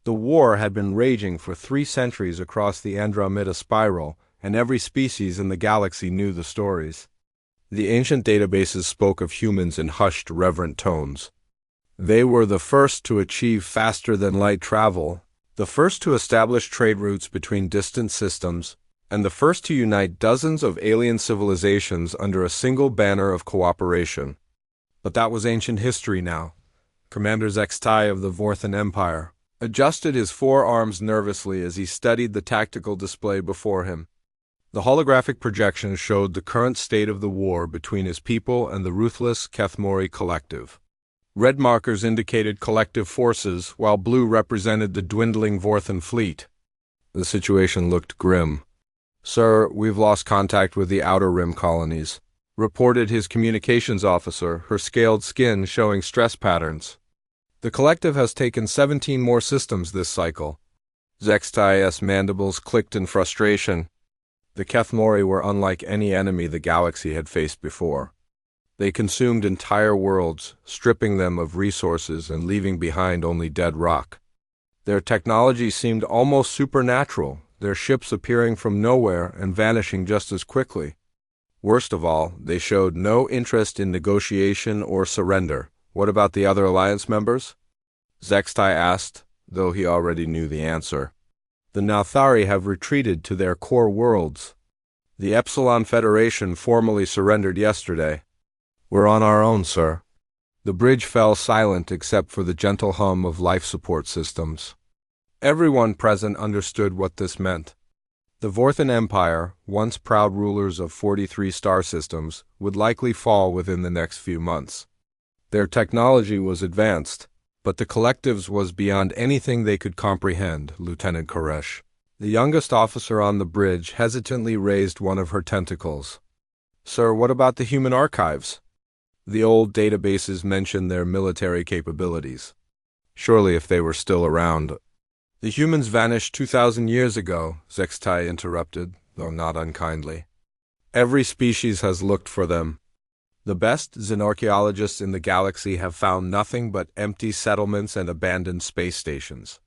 The war had been raging for 3 centuries across the Andromeda spiral, and every species in the galaxy knew the stories. The ancient databases spoke of humans in hushed, reverent tones. They were the first to achieve faster-than-light travel, the first to establish trade routes between distant systems, and the first to unite dozens of alien civilizations under a single banner of cooperation. But that was ancient history now. Commander Zextai of the Vorthan Empire adjusted his forearms nervously as he studied the tactical display before him. The holographic projection showed the current state of the war between his people and the ruthless Kethmori collective. Red markers indicated collective forces, while blue represented the dwindling Vorthan fleet. The situation looked grim. "Sir, we've lost contact with the Outer Rim colonies," reported his communications officer, her scaled skin showing stress patterns. "The collective has taken 17 more systems this cycle." Zextai's mandibles clicked in frustration. The Kethmori were unlike any enemy the galaxy had faced before. They consumed entire worlds, stripping them of resources and leaving behind only dead rock. Their technology seemed almost supernatural, their ships appearing from nowhere and vanishing just as quickly. Worst of all, they showed no interest in negotiation or surrender. "What about the other Alliance members?" Zextai asked, though he already knew the answer. "The Nauthari have retreated to their core worlds. The Epsilon Federation formally surrendered yesterday. We're on our own, sir." The bridge fell silent except for the gentle hum of life support systems. Everyone present understood what this meant. The Vorthan Empire, once proud rulers of 43 star systems, would likely fall within the next few months. Their technology was advanced, but the collective's was beyond anything they could comprehend, Lieutenant Koresh. The youngest officer on the bridge hesitantly raised one of her tentacles. "Sir, what about the human archives?" The old databases mentioned their military capabilities. Surely if they were still around. "The humans vanished 2,000 years ago," Zextai interrupted, though not unkindly. "Every species has looked for them. The best xenorchaeologists in the galaxy have found nothing but empty settlements and abandoned space stations.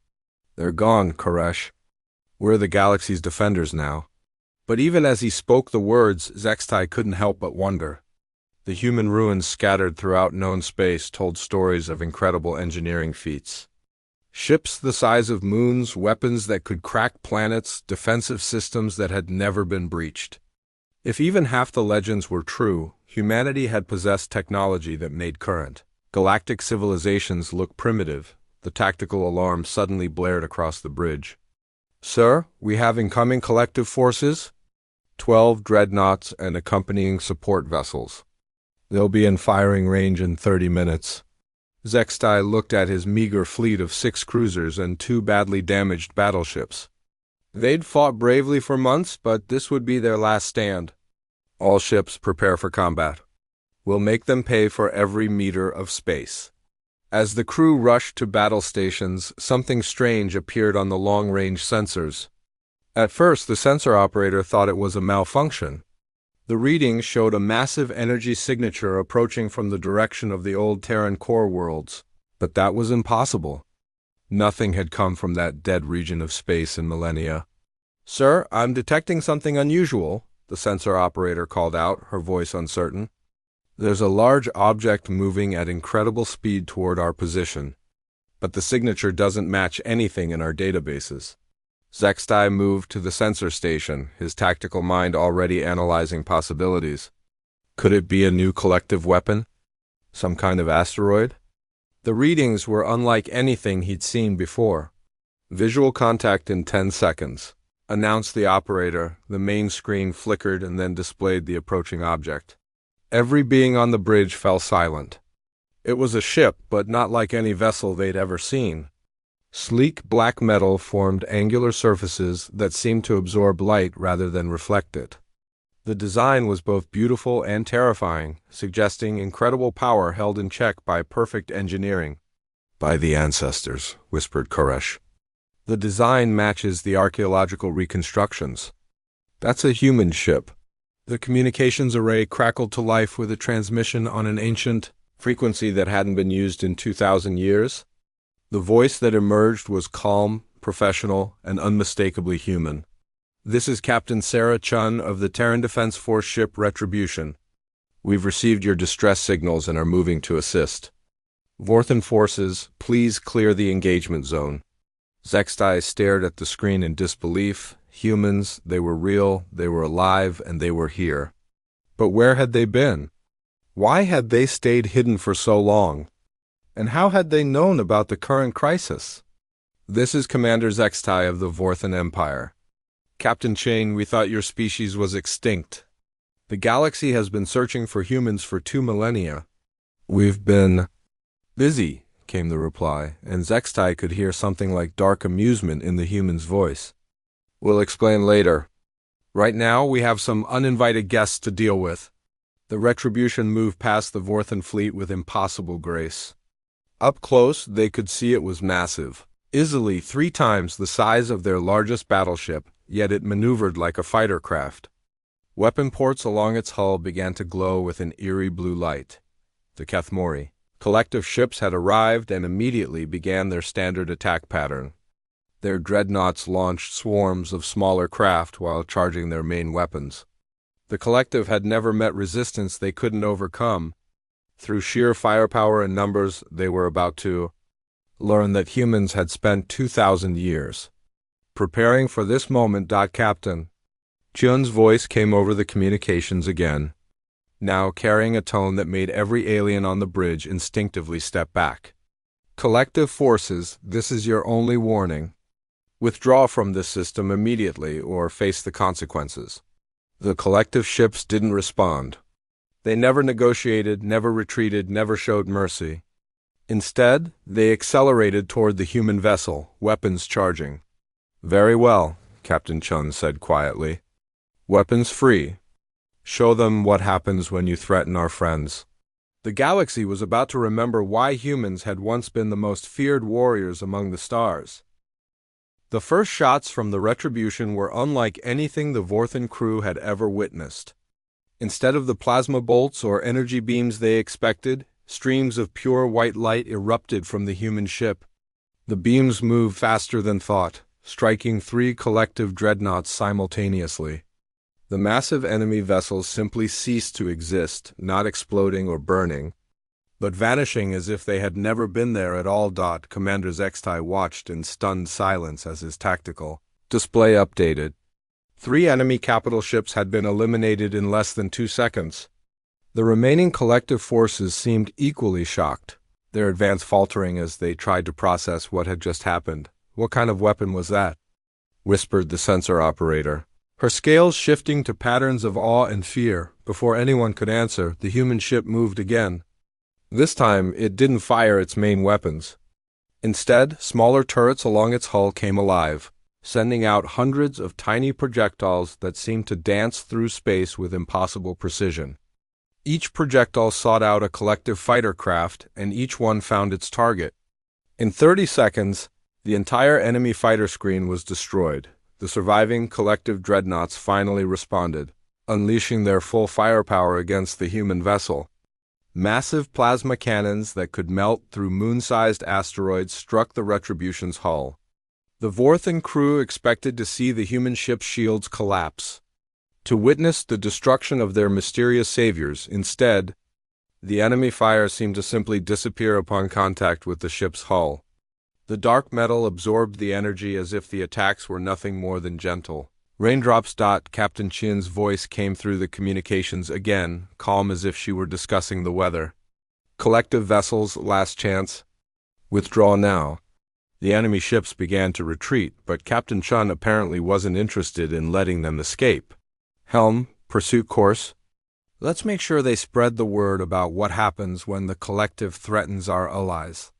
They're gone, Koresh. We're the galaxy's defenders now." But even as he spoke the words, Zextai couldn't help but wonder. The human ruins scattered throughout known space told stories of incredible engineering feats. Ships the size of moons, weapons that could crack planets, defensive systems that had never been breached. If even half the legends were true, humanity had possessed technology that made current. Galactic civilizations looked primitive. The tactical alarm suddenly blared across the bridge. "Sir, we have incoming collective forces. 12 dreadnoughts and accompanying support vessels. They'll be in firing range in 30 minutes. Zextai looked at his meager fleet of 6 cruisers and 2 badly damaged battleships. They'd fought bravely for months, but this would be their last stand. "All ships prepare for combat. We'll make them pay for every meter of space." As the crew rushed to battle stations, something strange appeared on the long-range sensors. At first, the sensor operator thought it was a malfunction. The readings showed a massive energy signature approaching from the direction of the old Terran core worlds, but that was impossible. Nothing had come from that dead region of space in millennia. "Sir, I'm detecting something unusual," the sensor operator called out, her voice uncertain. "There's a large object moving at incredible speed toward our position, but the signature doesn't match anything in our databases." Zextai moved to the sensor station, his tactical mind already analyzing possibilities. Could it be a new collective weapon? Some kind of asteroid? The readings were unlike anything he'd seen before. "Visual contact in 10 seconds, announced the operator. The main screen flickered and then displayed the approaching object. Every being on the bridge fell silent. It was a ship, but not like any vessel they'd ever seen. Sleek black metal formed angular surfaces that seemed to absorb light rather than reflect it. The design was both beautiful and terrifying, suggesting incredible power held in check by perfect engineering. "By the ancestors," whispered Koresh. "The design matches the archaeological reconstructions." "That's a human ship." The communications array crackled to life with a transmission on an ancient frequency that hadn't been used in 2,000 years. The voice that emerged was calm, professional, and unmistakably human. "This is Captain Sarah Chun of the Terran Defense Force ship Retribution. We've received your distress signals and are moving to assist. Vorthan forces, please clear the engagement zone." Zextai stared at the screen in disbelief. Humans, they were real, they were alive, and they were here. But where had they been? Why had they stayed hidden for so long? And how had they known about the current crisis? "This is Commander Zextai of the Vorthan Empire. Captain Chane, we thought your species was extinct. The galaxy has been searching for humans for 2 millennia. We've been busy," came the reply, and Zextai could hear something like dark amusement in the human's voice. "We'll explain later. Right now, we have some uninvited guests to deal with." The Retribution moved past the Vorthan fleet with impossible grace. Up close, they could see it was massive, easily 3 times the size of their largest battleship, yet it maneuvered like a fighter craft. Weapon ports along its hull began to glow with an eerie blue light. The Kethmori collective ships had arrived and immediately began their standard attack pattern. Their dreadnoughts launched swarms of smaller craft while charging their main weapons. The collective had never met resistance they couldn't overcome. Through sheer firepower and numbers, they were about to learn that humans had spent 2,000 years preparing for this moment. Captain Chun's voice came over the communications again, now carrying a tone that made every alien on the bridge instinctively step back. "Collective forces, this is your only warning. Withdraw from this system immediately or face the consequences." The collective ships didn't respond. They never negotiated, never retreated, never showed mercy. Instead, they accelerated toward the human vessel, weapons charging. "Very well," Captain Chun said quietly. "Weapons free. Show them what happens when you threaten our friends." The galaxy was about to remember why humans had once been the most feared warriors among the stars. The first shots from the Retribution were unlike anything the Vorthan crew had ever witnessed. Instead of the plasma bolts or energy beams they expected, streams of pure white light erupted from the human ship. The beams moved faster than thought, striking 3 collective dreadnoughts simultaneously. The massive enemy vessels simply ceased to exist, not exploding or burning, but vanishing as if they had never been there at all. Commander Zextai watched in stunned silence as his tactical display updated. 3 enemy capital ships had been eliminated in less than 2 seconds. The remaining collective forces seemed equally shocked, their advance faltering as they tried to process what had just happened. "What kind of weapon was that?" whispered the sensor operator, her scales shifting to patterns of awe and fear. Before anyone could answer, the human ship moved again. This time, it didn't fire its main weapons. Instead, smaller turrets along its hull came alive, sending out hundreds of tiny projectiles that seemed to dance through space with impossible precision. Each projectile sought out a collective fighter craft, and each one found its target. In 30 seconds, the entire enemy fighter screen was destroyed. The surviving collective dreadnoughts finally responded, unleashing their full firepower against the human vessel. Massive plasma cannons that could melt through moon-sized asteroids struck the Retribution's hull. The Vorthan crew expected to see the human ship's shields collapse, to witness the destruction of their mysterious saviors. Instead, the enemy fire seemed to simply disappear upon contact with the ship's hull. The dark metal absorbed the energy as if the attacks were nothing more than gentle raindrops. Captain Chin's voice came through the communications again, calm as if she were discussing the weather. "Collective vessels, last chance. Withdraw now." The enemy ships began to retreat, but Captain Chun apparently wasn't interested in letting them escape. "Helm, pursuit course. Let's make sure they spread the word about what happens when the collective threatens our allies."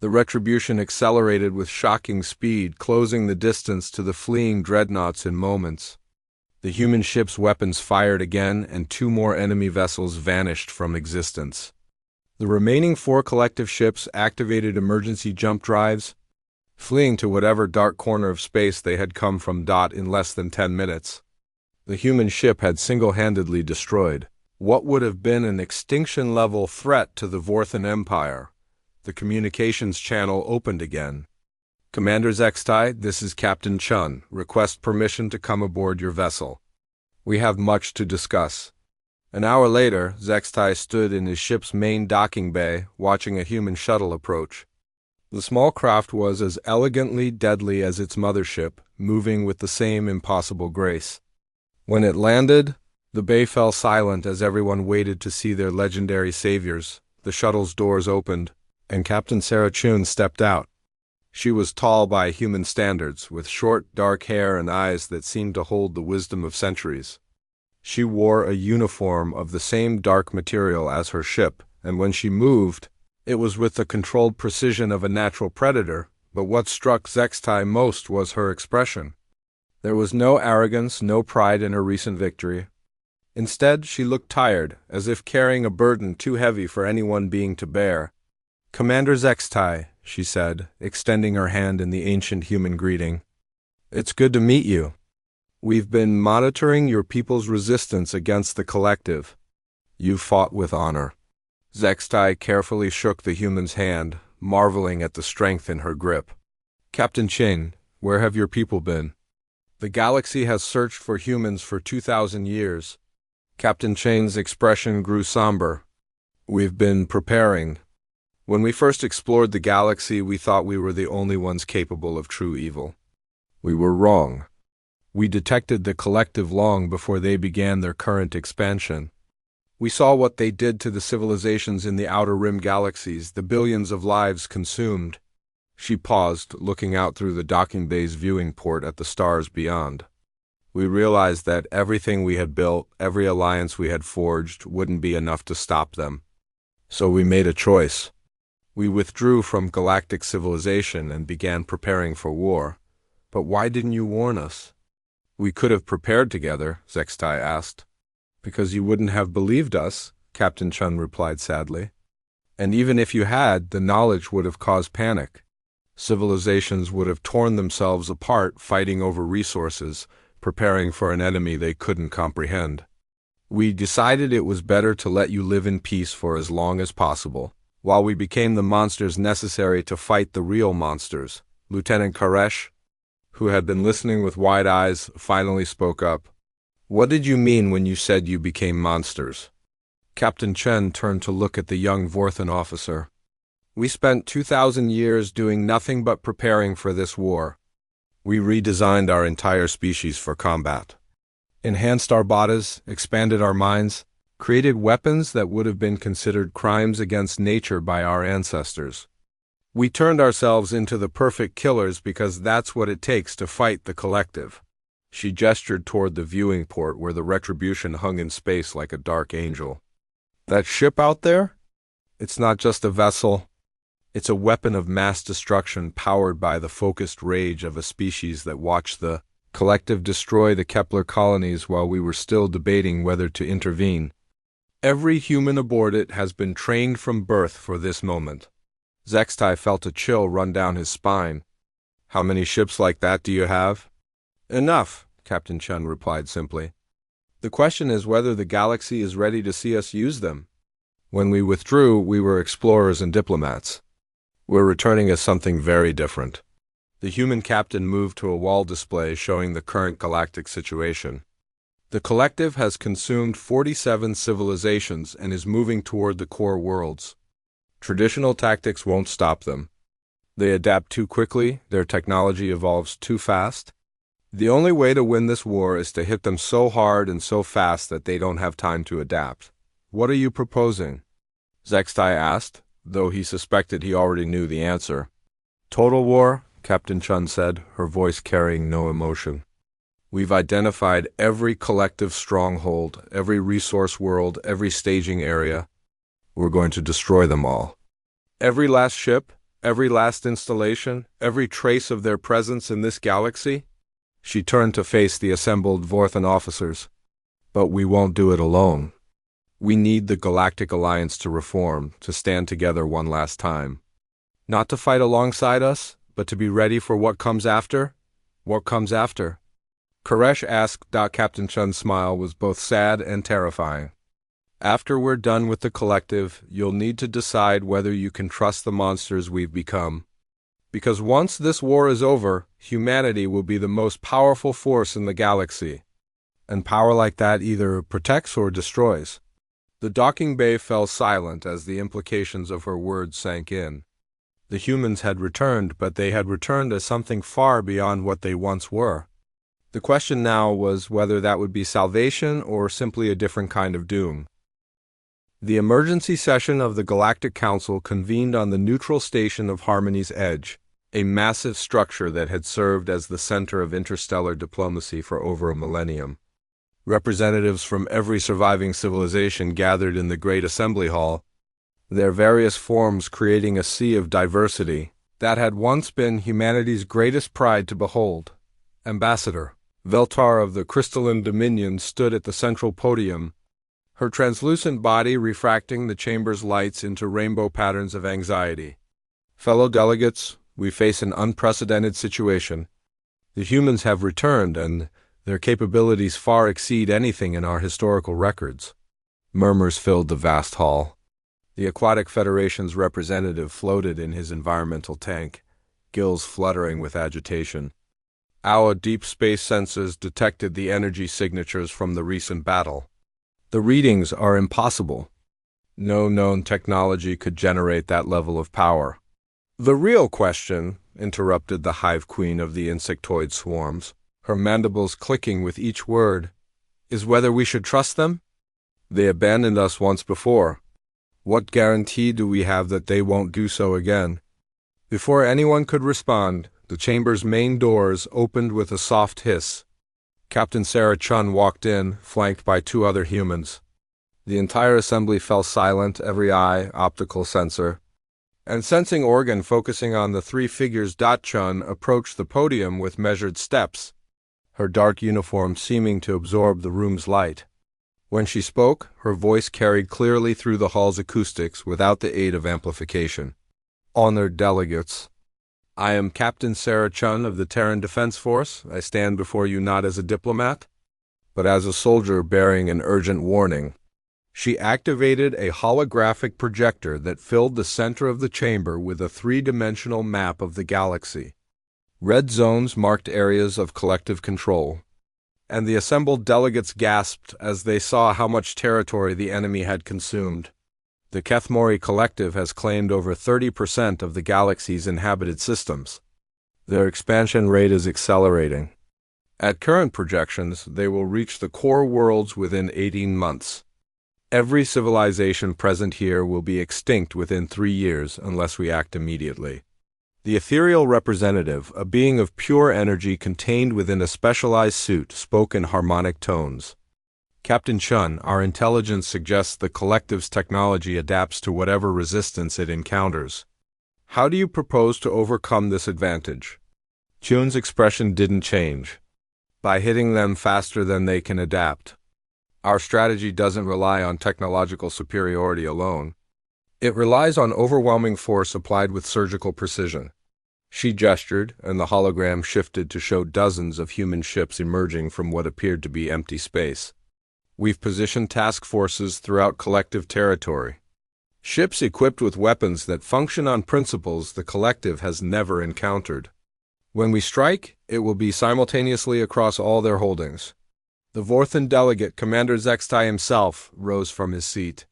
The Retribution accelerated with shocking speed, closing the distance to the fleeing dreadnoughts in moments. The human ship's weapons fired again, and 2 more enemy vessels vanished from existence. The remaining 4 collective ships activated emergency jump drives, fleeing to whatever dark corner of space they had come from. In less than 10 minutes, the human ship had single-handedly destroyed what would have been an extinction-level threat to the Vorthan Empire. The communications channel opened again. "Commander Zextai, this is Captain Chun. Request permission to come aboard your vessel. We have much to discuss." An hour later, Zextai stood in his ship's main docking bay, watching a human shuttle approach. The small craft was as elegantly deadly as its mothership, moving with the same impossible grace. When it landed, the bay fell silent as everyone waited to see their legendary saviors. The shuttle's doors opened, and Captain Sarah Chun stepped out. She was tall by human standards, with short, dark hair and eyes that seemed to hold the wisdom of centuries. She wore a uniform of the same dark material as her ship, and when she moved, it was with the controlled precision of a natural predator, but what struck Zextai most was her expression. There was no arrogance, no pride in her recent victory. Instead, she looked tired, as if carrying a burden too heavy for anyone being to bear. "Commander Zextai," she said, extending her hand in the ancient human greeting. "It's good to meet you. We've been monitoring your people's resistance against the Collective. You fought with honor." Zextai carefully shook the human's hand, marveling at the strength in her grip. "Captain Ching, where have your people been? The galaxy has searched for humans for 2,000 years. Captain Ching's expression grew somber. "We've been preparing. When we first explored the galaxy, we thought we were the only ones capable of true evil. We were wrong. We detected the Collective long before they began their current expansion. We saw what they did to the civilizations in the Outer Rim galaxies, the billions of lives consumed." She paused, looking out through the docking bay's viewing port at the stars beyond. "We realized that everything we had built, every alliance we had forged, wouldn't be enough to stop them. So we made a choice. We withdrew from galactic civilization and began preparing for war. But why didn't you warn us?" "We could have prepared together," Zextai asked. "Because you wouldn't have believed us," Captain Chun replied sadly. "And even if you had, the knowledge would have caused panic. Civilizations would have torn themselves apart, fighting over resources, preparing for an enemy they couldn't comprehend. We decided it was better to let you live in peace for as long as possible, while we became the monsters necessary to fight the real monsters." Lieutenant Koresh, who had been listening with wide eyes, finally spoke up. "What did you mean when you said you became monsters?" Captain Chen turned to look at the young Vorthan officer. "We spent 2,000 years doing nothing but preparing for this war. We redesigned our entire species for combat. Enhanced our bodies, expanded our minds, created weapons that would have been considered crimes against nature by our ancestors. We turned ourselves into the perfect killers because that's what it takes to fight the Collective." She gestured toward the viewing port where the Retribution hung in space like a dark angel. "That ship out there? It's not just a vessel. It's a weapon of mass destruction powered by the focused rage of a species that watched the Collective destroy the Kepler colonies while we were still debating whether to intervene. Every human aboard it has been trained from birth for this moment." Zextai felt a chill run down his spine. "How many ships like that do you have?" "Enough," Captain Chun replied simply. "The question is whether the galaxy is ready to see us use them. When we withdrew, we were explorers and diplomats. We're returning as something very different." The human captain moved to a wall display showing the current galactic situation. "The Collective has consumed 47 civilizations and is moving toward the core worlds. Traditional tactics won't stop them. They adapt too quickly, their technology evolves too fast. The only way to win this war is to hit them so hard and so fast that they don't have time to adapt. What are you proposing?" Zextai asked, though he suspected he already knew the answer. "Total war," Captain Chun said, her voice carrying no emotion. "We've identified every collective stronghold, every resource world, every staging area. We're going to destroy them all. Every last ship, every last installation, every trace of their presence in this galaxy." She turned to face the assembled Vorthan officers. "But we won't do it alone. We need the Galactic Alliance to reform, to stand together one last time. Not to fight alongside us, but to be ready for what comes after." "What comes after?" Koresh asked. Captain Chun's smile was both sad and terrifying. After we're done with the collective, you'll need to decide whether you can trust the monsters we've become. Because once this war is over, humanity will be the most powerful force in the galaxy. And power like that either protects or destroys. The docking bay fell silent as the implications of her words sank in. The humans had returned, but they had returned as something far beyond what they once were. The question now was whether that would be salvation or simply a different kind of doom. The emergency session of the Galactic Council convened on the neutral station of Harmony's Edge, a massive structure that had served as the center of interstellar diplomacy for over a millennium. Representatives from every surviving civilization gathered in the Great Assembly Hall, their various forms creating a sea of diversity that had once been humanity's greatest pride to behold. Ambassador Veltar of the Crystalline Dominion stood at the central podium, her translucent body refracting the chamber's lights into rainbow patterns of anxiety. Fellow delegates, we face an unprecedented situation. The humans have returned, and their capabilities far exceed anything in our historical records. Murmurs filled the vast hall. The Aquatic Federation's representative floated in his environmental tank, gills fluttering with agitation. Our deep space sensors detected the energy signatures from the recent battle. The readings are impossible. No known technology could generate that level of power. The real question, interrupted the hive queen of the insectoid swarms, her mandibles clicking with each word, is whether we should trust them? They abandoned us once before. What guarantee do we have that they won't do so again? Before anyone could respond, the chamber's main doors opened with a soft hiss. Captain Sarah Chun walked in, flanked by two other humans. The entire assembly fell silent, every eye, optical sensor, and sensing organ focusing on the three figures. Chun approached the podium with measured steps, her dark uniform seeming to absorb the room's light. When she spoke, her voice carried clearly through the hall's acoustics without the aid of amplification. Honored delegates, I am Captain Sarah Chun of the Terran Defense Force. I stand before you not as a diplomat, but as a soldier bearing an urgent warning. She activated a holographic projector that filled the center of the chamber with a three-dimensional map of the galaxy. Red zones marked areas of collective control, and the assembled delegates gasped as they saw how much territory the enemy had consumed. The Kethmori Collective has claimed over 30% of the galaxy's inhabited systems. Their expansion rate is accelerating. At current projections, they will reach the core worlds within 18 months. Every civilization present here will be extinct within 3 years unless we act immediately. The ethereal representative, a being of pure energy contained within a specialized suit, spoke in harmonic tones. Captain Chun, our intelligence suggests the collective's technology adapts to whatever resistance it encounters. How do you propose to overcome this advantage? Chun's expression didn't change. By hitting them faster than they can adapt. Our strategy doesn't rely on technological superiority alone. It relies on overwhelming force applied with surgical precision. She gestured, and the hologram shifted to show dozens of human ships emerging from what appeared to be empty space. We've positioned task forces throughout collective territory. Ships equipped with weapons that function on principles the collective has never encountered. When we strike, it will be simultaneously across all their holdings. The Vorthan delegate, Commander Zextai himself, rose from his seat.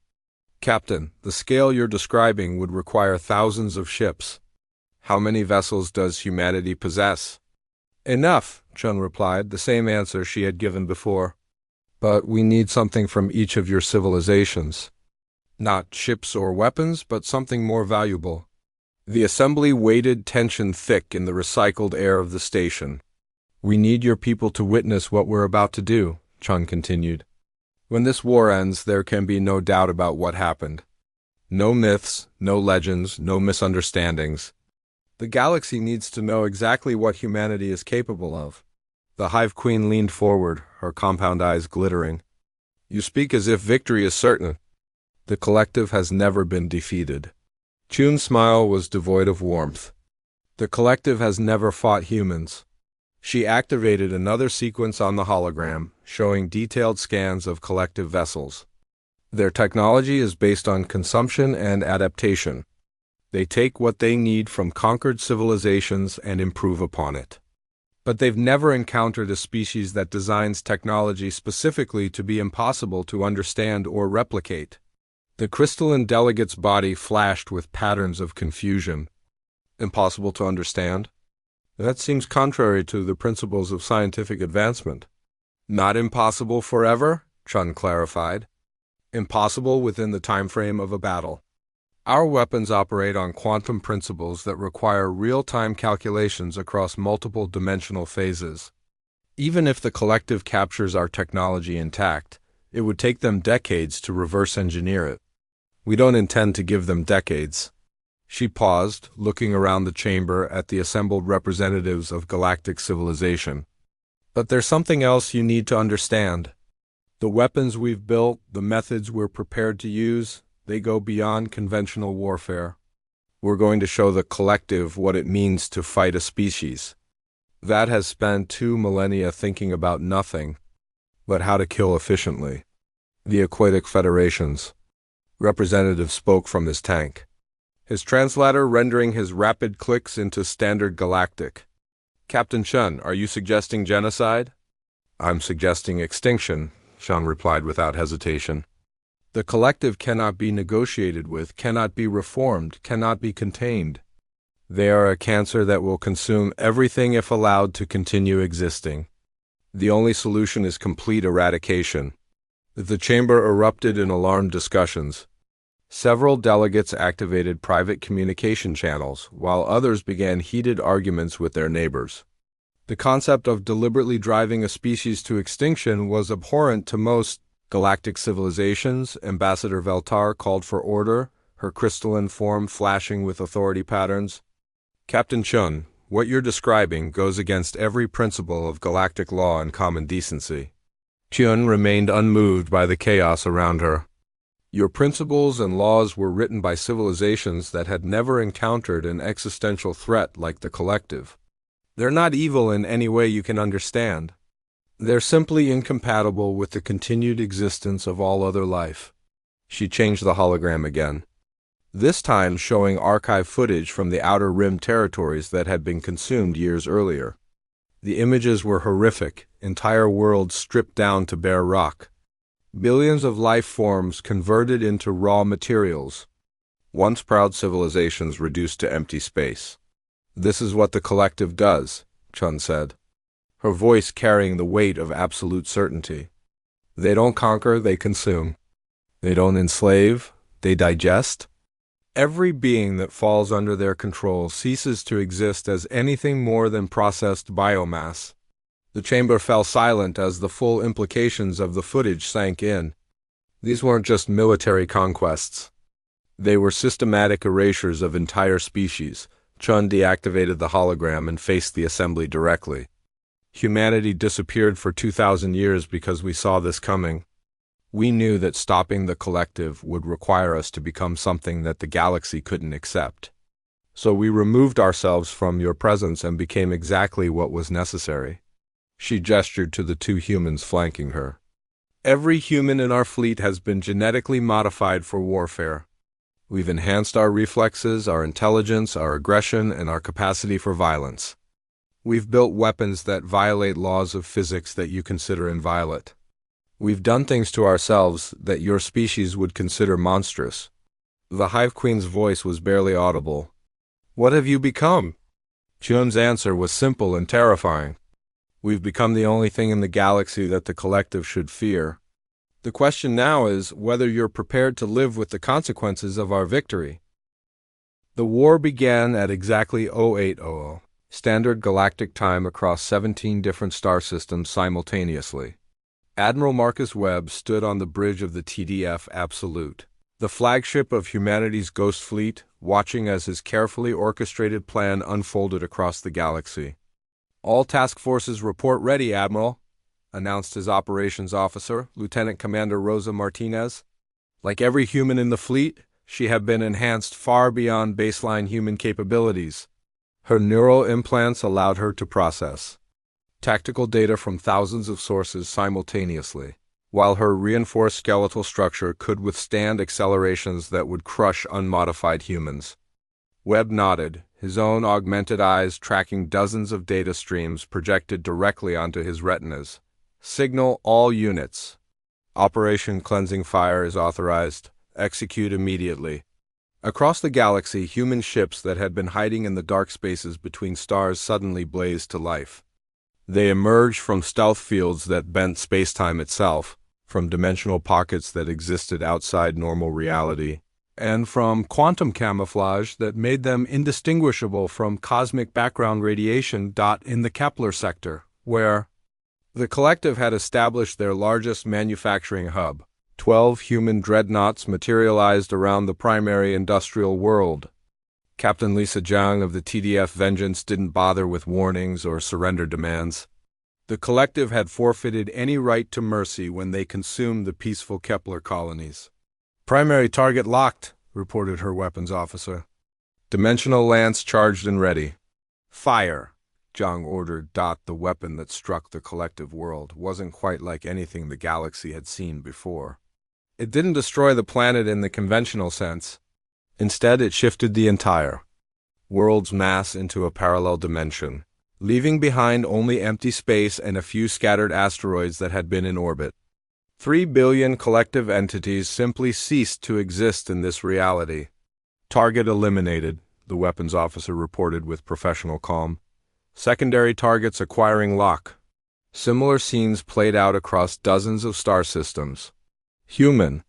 Captain, the scale you're describing would require thousands of ships. How many vessels does humanity possess? Enough, Chun replied, the same answer she had given before. But we need something from each of your civilizations. Not ships or weapons, but something more valuable. The assembly waited, tension thick in the recycled air of the station. We need your people to witness what we're about to do, Chun continued. When this war ends, there can be no doubt about what happened. No myths, no legends, no misunderstandings. The galaxy needs to know exactly what humanity is capable of. The Hive Queen leaned forward, her compound eyes glittering. You speak as if victory is certain. The collective has never been defeated. Chun's smile was devoid of warmth. The collective has never fought humans. She activated another sequence on the hologram, showing detailed scans of collective vessels. Their technology is based on consumption and adaptation. They take what they need from conquered civilizations and improve upon it. But they've never encountered a species that designs technology specifically to be impossible to understand or replicate. The crystalline delegate's body flashed with patterns of confusion. Impossible to understand? That seems contrary to the principles of scientific advancement. Not impossible forever, Chun clarified. Impossible within the time frame of a battle. Our weapons operate on quantum principles that require real-time calculations across multiple dimensional phases. Even if the collective captures our technology intact, it would take them decades to reverse engineer it. We don't intend to give them decades. She paused, looking around the chamber at the assembled representatives of galactic civilization. But there's something else you need to understand. The weapons we've built, the methods we're prepared to use, they go beyond conventional warfare. We're going to show the collective what it means to fight a species that has spent 2 millennia thinking about nothing but how to kill efficiently. The Aquatic Federation's representative spoke from his tank, his translator rendering his rapid clicks into standard Galactic. Captain Chun, are you suggesting genocide? I'm suggesting extinction, Chun replied without hesitation. The collective cannot be negotiated with, cannot be reformed, cannot be contained. They are a cancer that will consume everything if allowed to continue existing. The only solution is complete eradication. The chamber erupted in alarmed discussions. Several delegates activated private communication channels, while others began heated arguments with their neighbors. The concept of deliberately driving a species to extinction was abhorrent to most galactic civilizations. Ambassador Veltar called for order, her crystalline form flashing with authority patterns. Captain Chun, what you're describing goes against every principle of galactic law and common decency. Chun remained unmoved by the chaos around her. Your principles and laws were written by civilizations that had never encountered an existential threat like the collective. They're not evil in any way you can understand. They're simply incompatible with the continued existence of all other life. She changed the hologram again, this time showing archive footage from the Outer Rim territories that had been consumed years earlier. The images were horrific, entire worlds stripped down to bare rock. Billions of life forms converted into raw materials. Once proud civilizations reduced to empty space. This is what the collective does, Chun said, her voice carrying the weight of absolute certainty. They don't conquer, they consume. They don't enslave, they digest. Every being that falls under their control ceases to exist as anything more than processed biomass. The chamber fell silent as the full implications of the footage sank in. These weren't just military conquests. They were systematic erasures of entire species. Chun deactivated the hologram and faced the assembly directly. Humanity disappeared for 2,000 years because we saw this coming. We knew that stopping the collective would require us to become something that the galaxy couldn't accept. So we removed ourselves from your presence and became exactly what was necessary. She gestured to the 2 humans flanking her. Every human in our fleet has been genetically modified for warfare. We've enhanced our reflexes, our intelligence, our aggression, and our capacity for violence. We've built weapons that violate laws of physics that you consider inviolate. We've done things to ourselves that your species would consider monstrous. The Hive Queen's voice was barely audible. What have you become? Chun's answer was simple and terrifying. We've become the only thing in the galaxy that the collective should fear. The question now is whether you're prepared to live with the consequences of our victory. The war began at exactly 0800, standard galactic time across 17 different star systems simultaneously. Admiral Marcus Webb stood on the bridge of the TDF Absolute, the flagship of humanity's ghost fleet, watching as his carefully orchestrated plan unfolded across the galaxy. All task forces report ready, Admiral, announced his operations officer, Lieutenant Commander Rosa Martinez. Like every human in the fleet, she had been enhanced far beyond baseline human capabilities. Her neural implants allowed her to process tactical data from thousands of sources simultaneously. while her reinforced skeletal structure could withstand accelerations that would crush unmodified humans. Webb nodded, his own augmented eyes tracking dozens of data streams projected directly onto his retinas. Signal all units. Operation Cleansing Fire is authorized. Execute immediately. Across the galaxy, human ships that had been hiding in the dark spaces between stars suddenly blazed to life. They emerged from stealth fields that bent spacetime itself, from dimensional pockets that existed outside normal reality, and from quantum camouflage that made them indistinguishable from cosmic background radiation. In the Kepler sector, where the collective had established their largest manufacturing hub. 12 human dreadnoughts materialized around the primary industrial world. Captain Lisa Zhang of the TDF Vengeance didn't bother with warnings or surrender demands. The collective had forfeited any right to mercy when they consumed the peaceful Kepler colonies. "Primary target locked," reported her weapons officer. "Dimensional lance charged and ready." "Fire," Zhang ordered. The weapon that struck the collective world wasn't quite like anything the galaxy had seen before. It didn't destroy the planet in the conventional sense. Instead, it shifted the entire world's mass into a parallel dimension, leaving behind only empty space and a few scattered asteroids that had been in orbit. 3 billion collective entities simply ceased to exist in this reality. "Target eliminated," the weapons officer reported with professional calm. "Secondary targets acquiring lock." Similar scenes played out across dozens of star systems. Human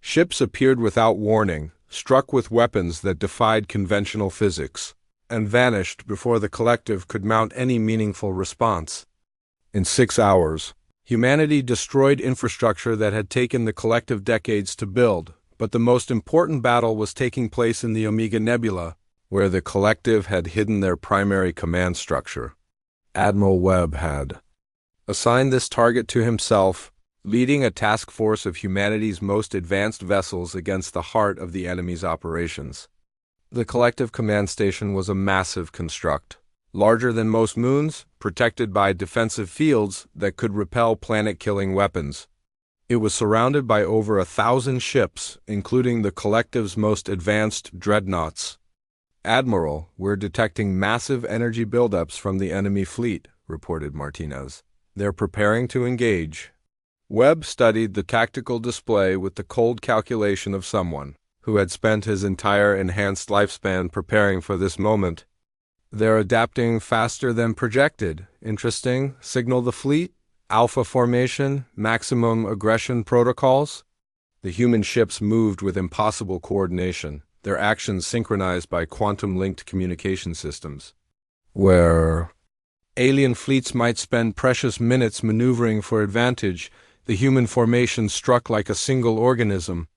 ships appeared without warning, struck with weapons that defied conventional physics, and vanished before the collective could mount any meaningful response. In 6 hours, humanity destroyed infrastructure that had taken the collective decades to build, but the most important battle was taking place in the Omega Nebula, where the collective had hidden their primary command structure. Admiral Webb had assigned this target to himself, leading a task force of humanity's most advanced vessels against the heart of the enemy's operations. The collective command station was a massive construct, larger than most moons, protected by defensive fields that could repel planet-killing weapons. It was surrounded by over 1,000 ships, including the collective's most advanced dreadnoughts. "Admiral, we're detecting massive energy buildups from the enemy fleet," reported Martinez. "They're preparing to engage." Webb studied the tactical display with the cold calculation of someone who had spent his entire enhanced lifespan preparing for this moment. "They're adapting faster than projected. Interesting. Signal the fleet? Alpha formation? Maximum aggression protocols?" The human ships moved with impossible coordination, their actions synchronized by quantum-linked communication systems. Where alien fleets might spend precious minutes maneuvering for advantage, the human formation struck like a single organism.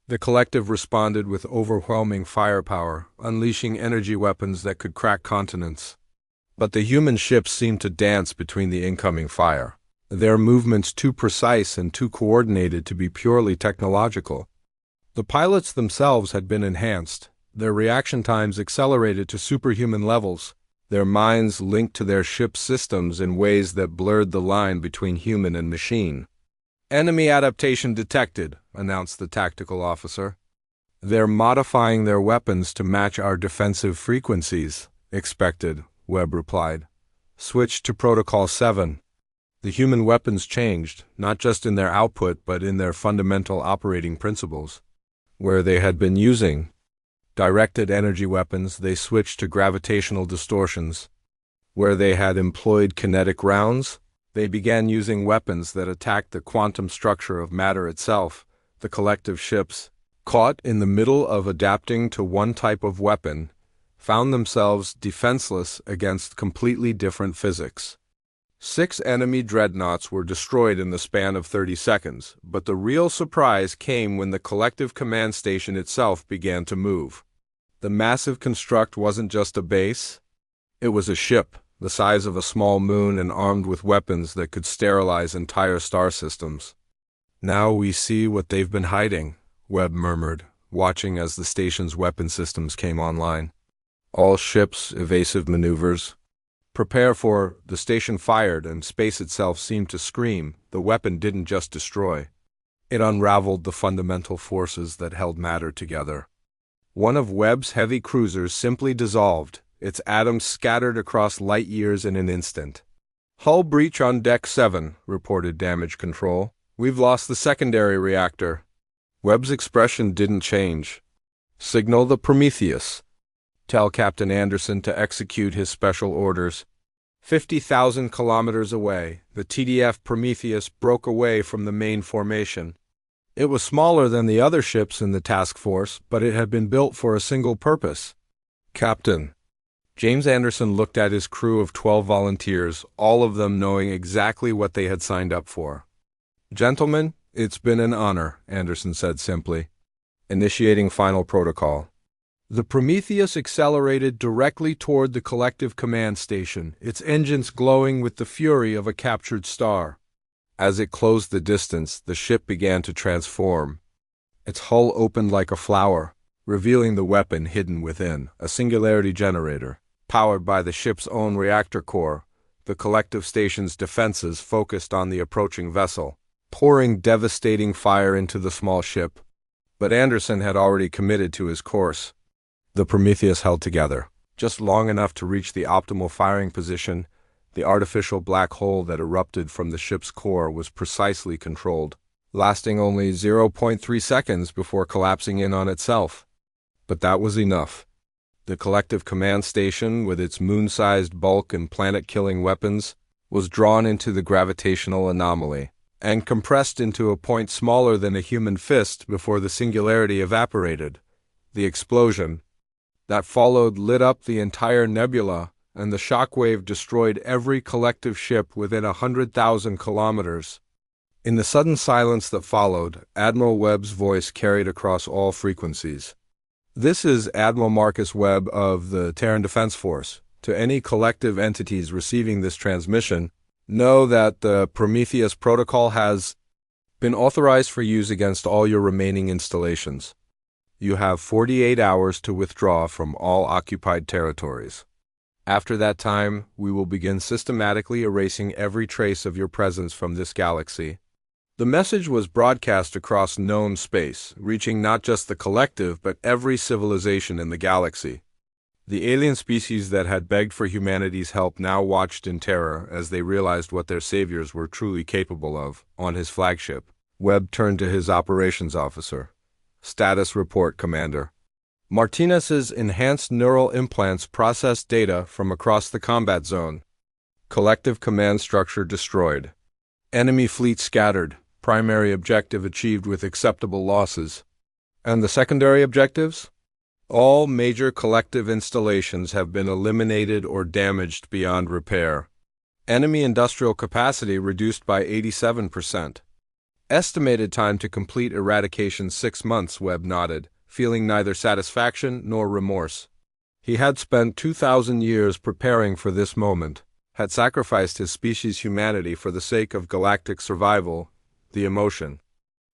The collective responded with overwhelming firepower, unleashing energy weapons that could crack continents. But the human ships seemed to dance between the incoming fire, their movements too precise and too coordinated to be purely technological. The pilots themselves had been enhanced, their reaction times accelerated to superhuman levels, their minds linked to their ship's systems in ways that blurred the line between human and machine. "Enemy adaptation detected," announced the tactical officer. "They're modifying their weapons to match our defensive frequencies." "Expected," Webb replied. "Switch to Protocol 7. The human weapons changed, not just in their output but in their fundamental operating principles. Where they had been using directed energy weapons, they switched to gravitational distortions. Where they had employed kinetic rounds, they began using weapons that attacked the quantum structure of matter itself. The collective ships, caught in the middle of adapting to one type of weapon, found themselves defenseless against completely different physics. 6 enemy dreadnoughts were destroyed in the span of 30 seconds, but the real surprise came when the collective command station itself began to move. The massive construct wasn't just a base. It was a ship, the size of a small moon and armed with weapons that could sterilize entire star systems. "Now we see what they've been hiding," Webb murmured, watching as the station's weapon systems came online. All ships, evasive maneuvers, Prepare for, the station fired, and space itself seemed to scream. The weapon didn't just destroy. It unraveled the fundamental forces that held matter together. One of Webb's heavy cruisers simply dissolved, its atoms scattered across light years in an instant. "Hull breach on Deck 7, reported Damage Control. "We've lost the secondary reactor." Webb's expression didn't change. "Signal the Prometheus. Tell Captain Anderson to execute his special orders." 50,000 kilometers away, the TDF Prometheus broke away from the main formation. It was smaller than the other ships in the task force, but it had been built for a single purpose. "Captain." James Anderson looked at his crew of 12 volunteers, all of them knowing exactly what they had signed up for. "Gentlemen, it's been an honor," Anderson said simply. Initiating final protocol. The Prometheus accelerated directly toward the collective command station, its engines glowing with the fury of a captured star. As it closed the distance, the ship began to transform. Its hull opened like a flower, revealing the weapon hidden within, a singularity generator. Powered by the ship's own reactor core, the collective station's defenses focused on the approaching vessel, pouring devastating fire into the small ship. But Anderson had already committed to his course. The Prometheus held together, just long enough to reach the optimal firing position. The artificial black hole that erupted from the ship's core was precisely controlled, lasting only 0.3 seconds before collapsing in on itself. But that was enough. The collective command station, with its moon-sized bulk and planet-killing weapons, was drawn into the gravitational anomaly and compressed into a point smaller than a human fist before the singularity evaporated. The explosion that followed lit up the entire nebula, and the shockwave destroyed every collective ship within 100,000 kilometers. In the sudden silence that followed, Admiral Webb's voice carried across all frequencies. "This is Admiral Marcus Webb of the Terran Defense Force. To any collective entities receiving this transmission, know that the Prometheus protocol has been authorized for use against all your remaining installations. You have 48 hours to withdraw from all occupied territories. After that time, we will begin systematically erasing every trace of your presence from this galaxy." The message was broadcast across known space, reaching not just the collective but every civilization in the galaxy. The alien species that had begged for humanity's help now watched in terror as they realized what their saviors were truly capable of. On his flagship, Webb turned to his operations officer. "Status report, Commander." Martinez's enhanced neural implants processed data from across the combat zone. Collective command structure destroyed. Enemy fleet scattered. Primary objective achieved with acceptable losses. And the secondary objectives? All major collective installations have been eliminated or damaged beyond repair. Enemy industrial capacity reduced by 87%. Estimated time to complete eradication 6 months, Webb nodded, feeling neither satisfaction nor remorse. He had spent 2,000 years preparing for this moment, had sacrificed his species' humanity for the sake of galactic survival. The emotion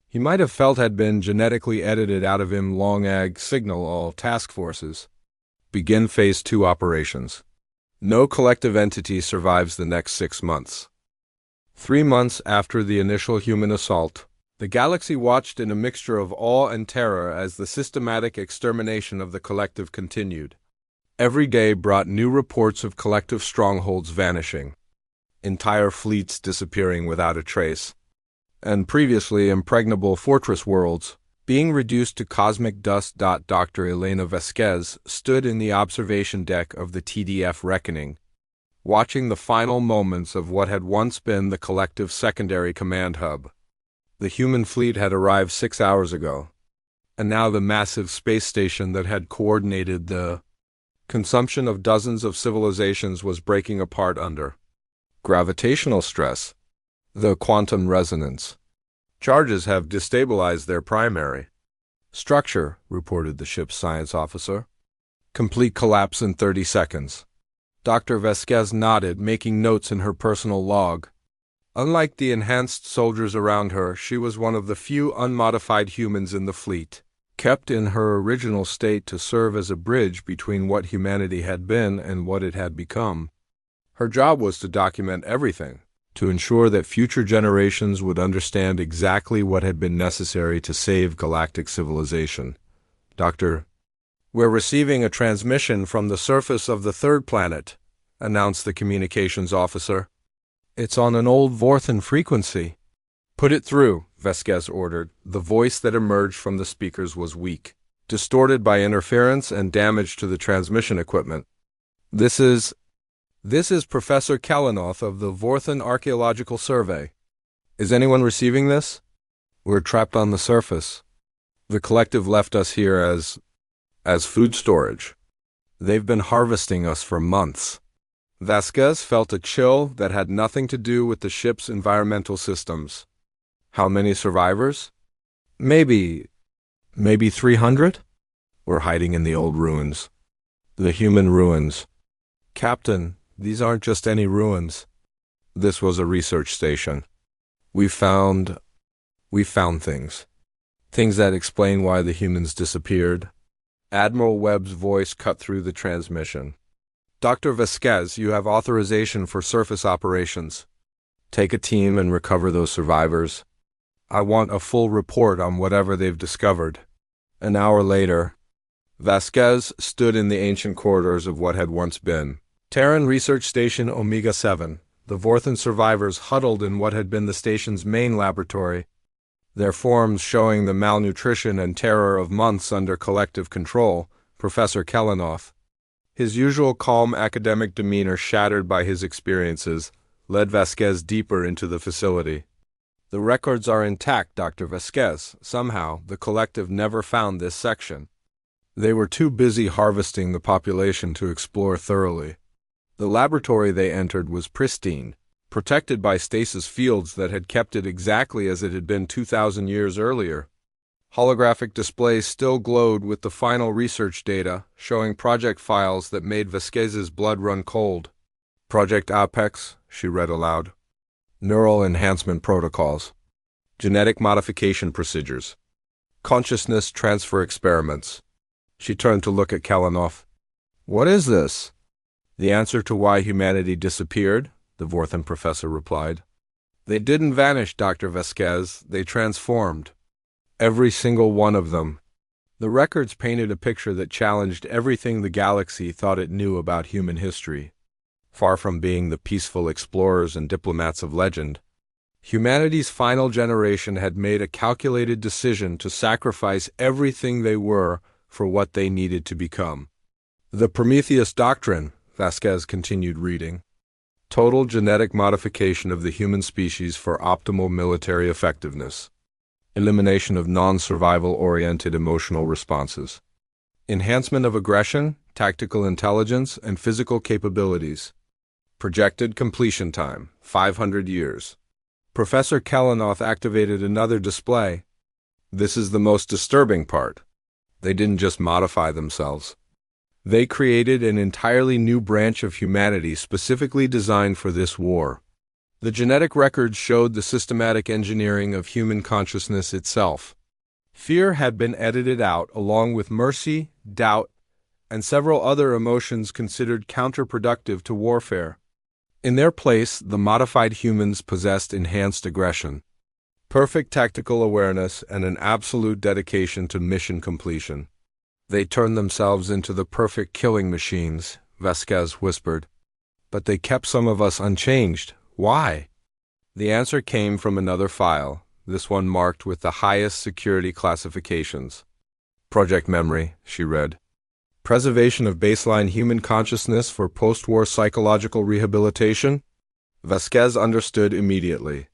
he might have felt had been genetically edited out of him. Long-ag signal all task forces. Begin Phase 2 operations. No collective entity survives the next 6 months. 3 months after the initial human assault, the galaxy watched in a mixture of awe and terror as the systematic extermination of the collective continued. Every day brought new reports of collective strongholds vanishing, entire fleets disappearing without a trace, and previously impregnable fortress worlds being reduced to cosmic dust. Dr. Elena Vasquez stood in the observation deck of the TDF Reckoning, watching the final moments of what had once been the collective secondary command hub. The human fleet had arrived 6 hours ago, and now the massive space station that had coordinated the consumption of dozens of civilizations was breaking apart under gravitational stress. The quantum resonance charges have destabilized their primary structure, reported the ship's science officer. Complete collapse in 30 seconds. Dr. Vasquez nodded, making notes in her personal log. Unlike the enhanced soldiers around her, she was one of the few unmodified humans in the fleet, kept in her original state to serve as a bridge between what humanity had been and what it had become. Her job was to document everything, to ensure that future generations would understand exactly what had been necessary to save galactic civilization. Doctor, we're receiving a transmission from the surface of the third planet, announced the communications officer. It's on an old Vorthan frequency. Put it through, Vasquez ordered. The voice that emerged from the speakers was weak, distorted by interference and damage to the transmission equipment. This is Professor Kalanoth of the Vorthan Archaeological Survey. Is anyone receiving this? We're trapped on the surface. The collective left us here as food storage. They've been harvesting us for months. Vasquez felt a chill that had nothing to do with the ship's environmental systems. How many survivors? Maybe 300? We're hiding in the old ruins. The human ruins. Captain, these aren't just any ruins. This was a research station. We found things. Things that explain why the humans disappeared. Admiral Webb's voice cut through the transmission. Dr. Vasquez, you have authorization for surface operations. Take a team and recover those survivors. I want a full report on whatever they've discovered. An hour later, Vasquez stood in the ancient corridors of what had once been Terran Research Station Omega-7. The Vorthan survivors huddled in what had been the station's main laboratory, their forms showing the malnutrition and terror of months under collective control. Professor Kalanoth, his usual calm academic demeanor shattered by his experiences, led Vasquez deeper into the facility. The records are intact, Dr. Vasquez. Somehow, the collective never found this section. They were too busy harvesting the population to explore thoroughly. The laboratory they entered was pristine, protected by stasis fields that had kept it exactly as it had been 2,000 years earlier. Holographic displays still glowed with the final research data, showing project files that made Vasquez's blood run cold. Project Apex, she read aloud. Neural enhancement protocols. Genetic modification procedures. Consciousness transfer experiments. She turned to look at Kalanoth. What is this? The answer to why humanity disappeared, the Vorthan professor replied. They didn't vanish, Dr. Vasquez. They transformed. Every single one of them. The records painted a picture that challenged everything the galaxy thought it knew about human history. Far from being the peaceful explorers and diplomats of legend, humanity's final generation had made a calculated decision to sacrifice everything they were for what they needed to become. The Prometheus Doctrine, Vasquez continued reading. Total genetic modification of the human species for optimal military effectiveness. Elimination of non-survival-oriented emotional responses. Enhancement of aggression, tactical intelligence, and physical capabilities. Projected completion time, 500 years. Professor Kalanoth activated another display. This is the most disturbing part. They didn't just modify themselves. They created an entirely new branch of humanity specifically designed for this war. The genetic records showed the systematic engineering of human consciousness itself. Fear had been edited out along with mercy, doubt, and several other emotions considered counterproductive to warfare. In their place, the modified humans possessed enhanced aggression, perfect tactical awareness, and an absolute dedication to mission completion. They turned themselves into the perfect killing machines, Vasquez whispered. But they kept some of us unchanged. Why? The answer came from another file, this one marked with the highest security classifications. Project Memory, she read. Preservation of baseline human consciousness for post-war psychological rehabilitation? Vasquez understood immediately.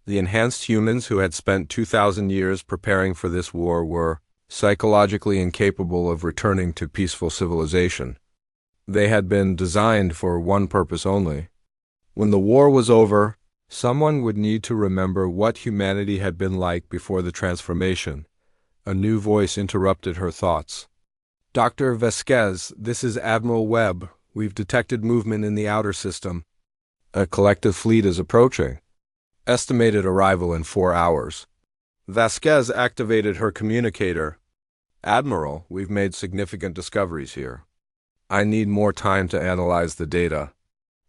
The enhanced humans who had spent 2,000 years preparing for this war were psychologically incapable of returning to peaceful civilization. They had been designed for one purpose only. When the war was over, someone would need to remember what humanity had been like before the transformation. A new voice interrupted her thoughts. Dr. Vasquez, this is Admiral Webb. We've detected movement in the outer system. A collective fleet is approaching. Estimated arrival in 4 hours. Vasquez activated her communicator. Admiral, we've made significant discoveries here. I need more time to analyze the data.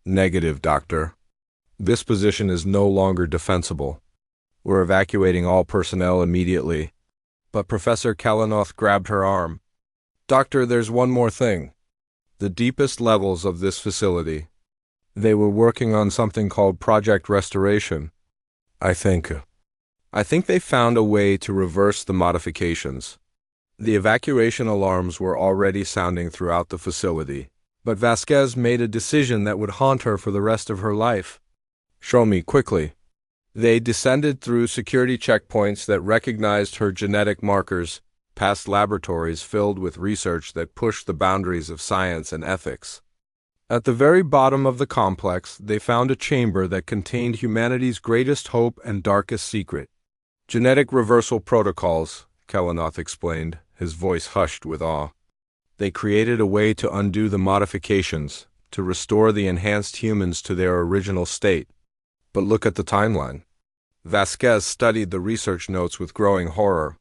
Negative, Doctor. This position is no longer defensible. We're evacuating all personnel immediately. But Professor Kalanoth grabbed her arm. Doctor, there's one more thing. The deepest levels of this facility. They were working on something called Project Restoration. I think they found a way to reverse the modifications. The evacuation alarms were already sounding throughout the facility, but Vasquez made a decision that would haunt her for the rest of her life. Show me, quickly. They descended through security checkpoints that recognized her genetic markers, past laboratories filled with research that pushed the boundaries of science and ethics. At the very bottom of the complex, they found a chamber that contained humanity's greatest hope and darkest secret. Genetic reversal protocols, Kalanoth explained, his voice hushed with awe. They created a way to undo the modifications, to restore the enhanced humans to their original state. But look at the timeline. Vasquez studied the research notes with growing horror.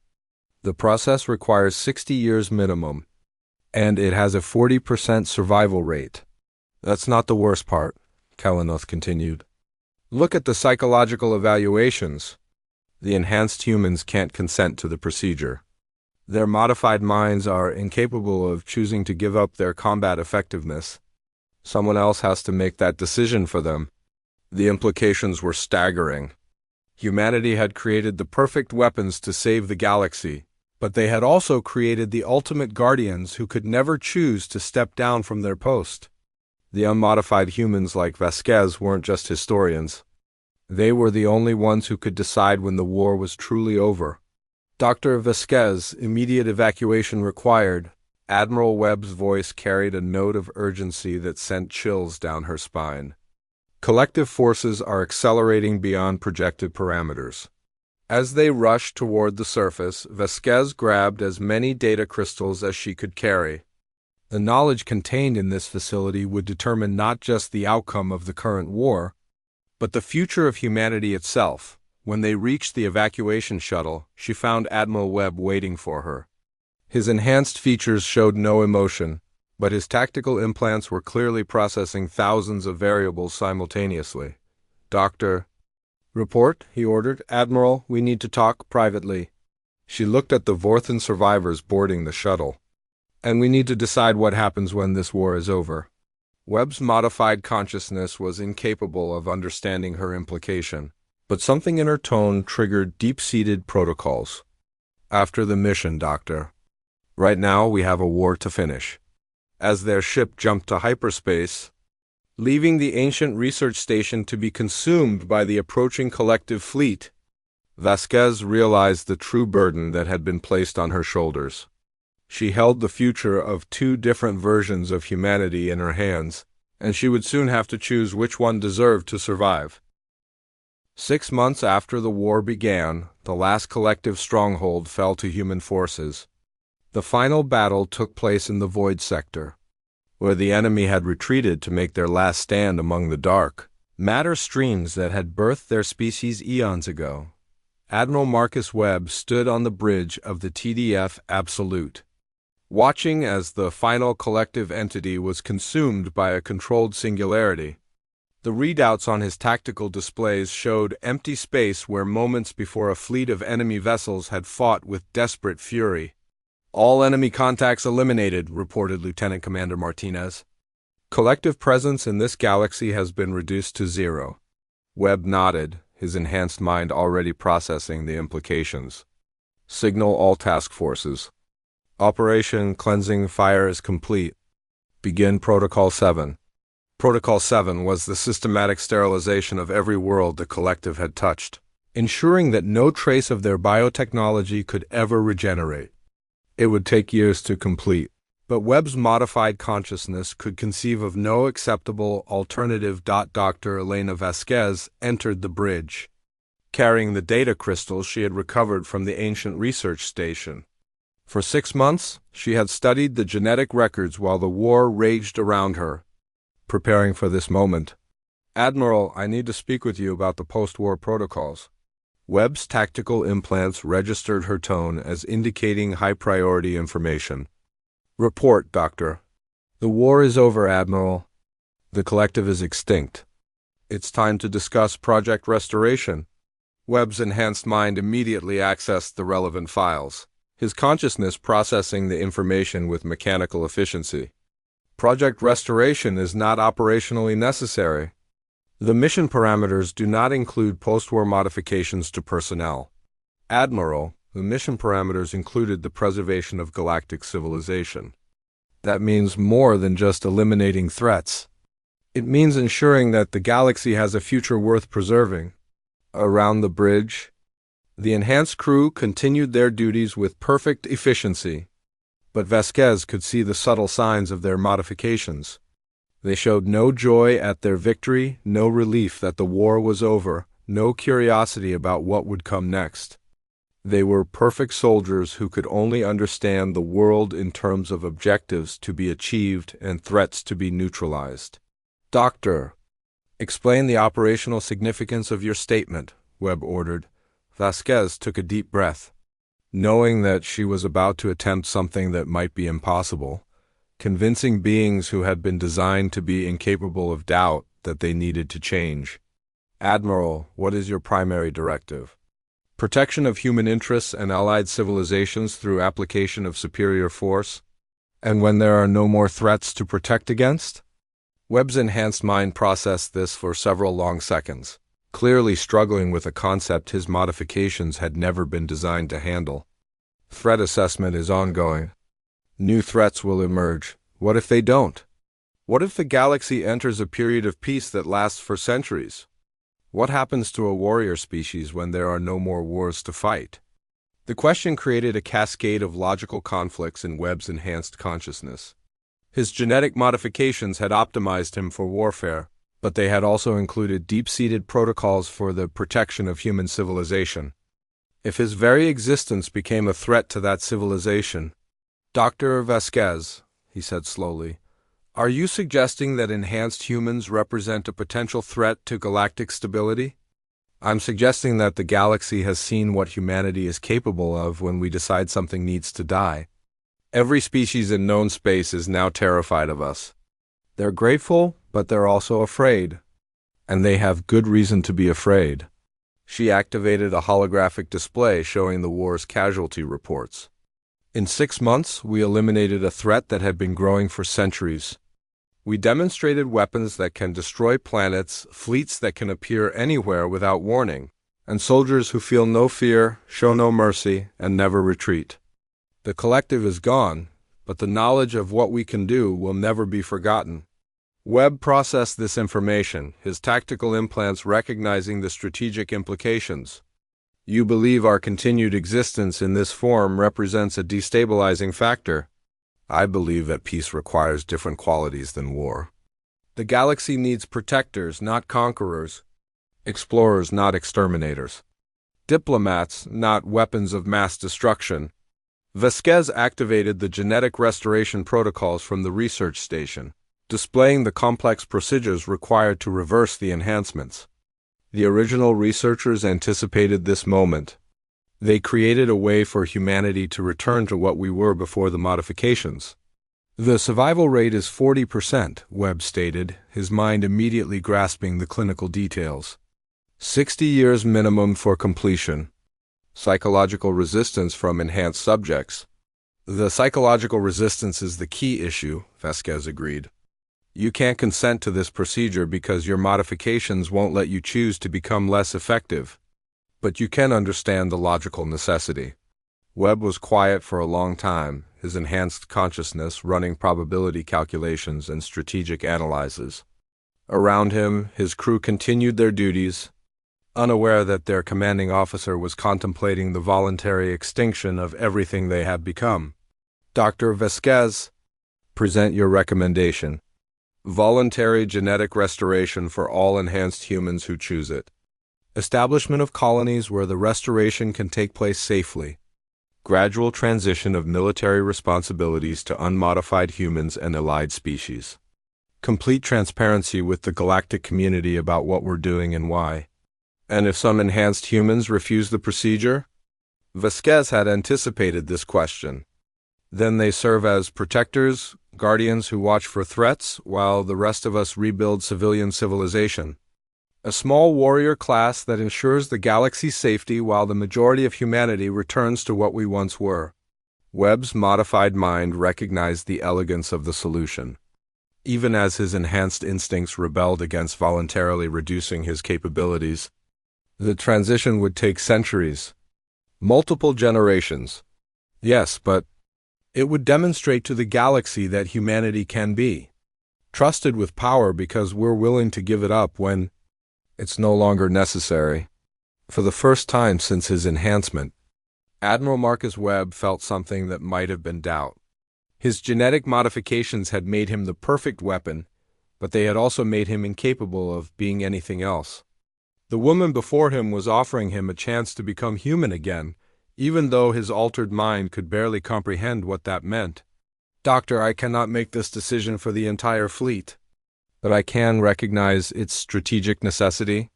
The process requires 60 years minimum, and it has a 40% survival rate. That's not the worst part, Kalanoth continued. Look at the psychological evaluations. The enhanced humans can't consent to the procedure. Their modified minds are incapable of choosing to give up their combat effectiveness. Someone else has to make that decision for them. The implications were staggering. Humanity had created the perfect weapons to save the galaxy, but they had also created the ultimate guardians who could never choose to step down from their post. The unmodified humans like Vasquez weren't just historians. They were the only ones who could decide when the war was truly over. Dr. Vasquez, immediate evacuation required. Admiral Webb's voice carried a note of urgency that sent chills down her spine. Collective forces are accelerating beyond projected parameters. As they rushed toward the surface, Vasquez grabbed as many data crystals as she could carry. The knowledge contained in this facility would determine not just the outcome of the current war, but the future of humanity itself. When they reached the evacuation shuttle, she found Admiral Webb waiting for her. His enhanced features showed no emotion, but his tactical implants were clearly processing thousands of variables simultaneously. Doctor, report, he ordered. Admiral, we need to talk privately. She looked at the Vorthan survivors boarding the shuttle. And we need to decide what happens when this war is over. Webb's modified consciousness was incapable of understanding her implication, but something in her tone triggered deep-seated protocols. After the mission, Doctor. Right now, we have a war to finish. As their ship jumped to hyperspace, leaving the ancient research station to be consumed by the approaching collective fleet, Vasquez realized the true burden that had been placed on her shoulders. She held the future of two different versions of humanity in her hands, and she would soon have to choose which one deserved to survive. 6 months after the war began, the last collective stronghold fell to human forces. The final battle took place in the Void Sector, where the enemy had retreated to make their last stand among the dark matter streams that had birthed their species eons ago. Admiral Marcus Webb stood on the bridge of the TDF Absolute, watching as the final collective entity was consumed by a controlled singularity. The readouts on his tactical displays showed empty space where moments before a fleet of enemy vessels had fought with desperate fury. All enemy contacts eliminated, reported Lieutenant Commander Martinez. Collective presence in this galaxy has been reduced to 0. Webb nodded, his enhanced mind already processing the implications. Signal all task forces. Operation Cleansing Fire is complete. Begin Protocol 7. Protocol 7 was the systematic sterilization of every world the collective had touched, ensuring that no trace of their biotechnology could ever regenerate. It would take years to complete, but Webb's modified consciousness could conceive of no acceptable alternative. Dr. Elena Vasquez entered the bridge, carrying the data crystals she had recovered from the ancient research station. For 6 months, she had studied the genetic records while the war raged around her, preparing for this moment. Admiral, I need to speak with you about the post-war protocols. Webb's tactical implants registered her tone as indicating high-priority information. Report, Doctor. The war is over, Admiral. The collective is extinct. It's time to discuss Project Restoration. Webb's enhanced mind immediately accessed the relevant files, his consciousness processing the information with mechanical efficiency. Project Restoration is not operationally necessary. The mission parameters do not include post-war modifications to personnel. Admiral, the mission parameters included the preservation of galactic civilization. That means more than just eliminating threats. It means ensuring that the galaxy has a future worth preserving. Around the bridge, the enhanced crew continued their duties with perfect efficiency, but Vasquez could see the subtle signs of their modifications. They showed no joy at their victory, no relief that the war was over, no curiosity about what would come next. They were perfect soldiers who could only understand the world in terms of objectives to be achieved and threats to be neutralized. Doctor, explain the operational significance of your statement, Webb ordered. Vasquez took a deep breath, knowing that she was about to attempt something that might be impossible, convincing beings who had been designed to be incapable of doubt that they needed to change. Admiral, what is your primary directive? Protection of human interests and allied civilizations through application of superior force? And when there are no more threats to protect against? Webb's enhanced mind processed this for several long seconds, clearly struggling with a concept his modifications had never been designed to handle. Threat assessment is ongoing. New threats will emerge. What if they don't? What if the galaxy enters a period of peace that lasts for centuries? What happens to a warrior species when there are no more wars to fight? The question created a cascade of logical conflicts in Webb's enhanced consciousness. His genetic modifications had optimized him for warfare, but they had also included deep-seated protocols for the protection of human civilization. If his very existence became a threat to that civilization, Dr. Vasquez, he said slowly, are you suggesting that enhanced humans represent a potential threat to galactic stability? I'm suggesting that the galaxy has seen what humanity is capable of when we decide something needs to die. Every species in known space is now terrified of us. They're grateful, but they're also afraid. And they have good reason to be afraid. She activated a holographic display showing the war's casualty reports. In 6 months, we eliminated a threat that had been growing for centuries. We demonstrated weapons that can destroy planets, fleets that can appear anywhere without warning, and soldiers who feel no fear, show no mercy, and never retreat. The collective is gone, but the knowledge of what we can do will never be forgotten. Webb processed this information, his tactical implants recognizing the strategic implications. You believe our continued existence in this form represents a destabilizing factor. I believe that peace requires different qualities than war. The galaxy needs protectors, not conquerors. Explorers, not exterminators. Diplomats, not weapons of mass destruction. Vasquez activated the genetic restoration protocols from the research station, displaying the complex procedures required to reverse the enhancements. The original researchers anticipated this moment. They created a way for humanity to return to what we were before the modifications. The survival rate is 40%, Webb stated, his mind immediately grasping the clinical details. 60 years minimum for completion. Psychological resistance from enhanced subjects. The psychological resistance is the key issue, Vasquez agreed. You can't consent to this procedure because your modifications won't let you choose to become less effective. But you can understand the logical necessity. Webb was quiet for a long time, his enhanced consciousness running probability calculations and strategic analyses. Around him, his crew continued their duties, unaware that their commanding officer was contemplating the voluntary extinction of everything they had become. Dr. Vasquez, present your recommendation. Voluntary genetic restoration for all enhanced humans who choose it. Establishment of colonies where the restoration can take place safely. Gradual transition of military responsibilities to unmodified humans and allied species. Complete transparency with the galactic community about what we're doing and why. And if some enhanced humans refuse the procedure? Vasquez had anticipated this question. Then they serve as protectors, guardians who watch for threats while the rest of us rebuild civilian civilization. A small warrior class that ensures the galaxy's safety while the majority of humanity returns to what we once were. Webb's modified mind recognized the elegance of the solution. Even as his enhanced instincts rebelled against voluntarily reducing his capabilities, the transition would take centuries. Multiple generations. Yes, but it would demonstrate to the galaxy that humanity can be trusted with power because we're willing to give it up when it's no longer necessary. For the first time since his enhancement, Admiral Marcus Webb felt something that might have been doubt. His genetic modifications had made him the perfect weapon, but they had also made him incapable of being anything else. The woman before him was offering him a chance to become human again, even though his altered mind could barely comprehend what that meant. "Doctor, I cannot make this decision for the entire fleet, but I can recognize its strategic necessity."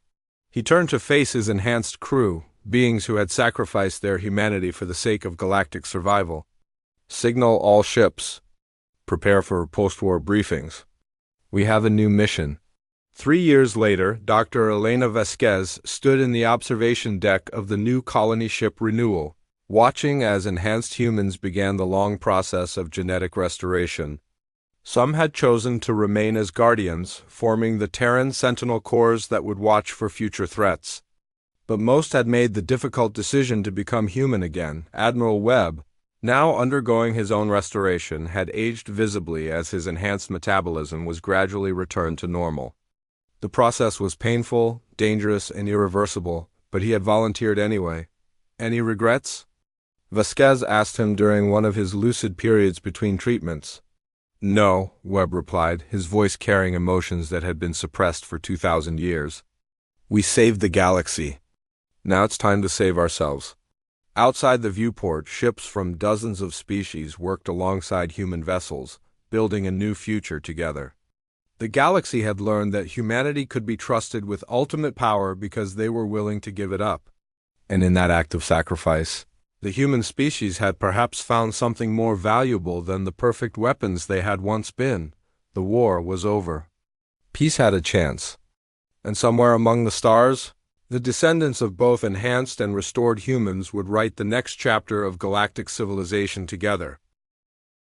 He turned to face his enhanced crew, beings who had sacrificed their humanity for the sake of galactic survival. "Signal all ships. Prepare for post-war briefings. We have a new mission." 3 years later, Dr. Elena Vasquez stood in the observation deck of the new colony ship Renewal, watching as enhanced humans began the long process of genetic restoration. Some had chosen to remain as guardians, forming the Terran Sentinel Corps that would watch for future threats. But most had made the difficult decision to become human again. Admiral Webb, now undergoing his own restoration, had aged visibly as his enhanced metabolism was gradually returned to normal. The process was painful, dangerous, and irreversible, but he had volunteered anyway. "Any regrets?" Vasquez asked him during one of his lucid periods between treatments. "No," Webb replied, his voice carrying emotions that had been suppressed for 2,000 years. "We saved the galaxy. Now it's time to save ourselves." Outside the viewport, ships from dozens of species worked alongside human vessels, building a new future together. The galaxy had learned that humanity could be trusted with ultimate power because they were willing to give it up. And in that act of sacrifice, the human species had perhaps found something more valuable than the perfect weapons they had once been. The war was over. Peace had a chance. And somewhere among the stars, the descendants of both enhanced and restored humans would write the next chapter of galactic civilization together.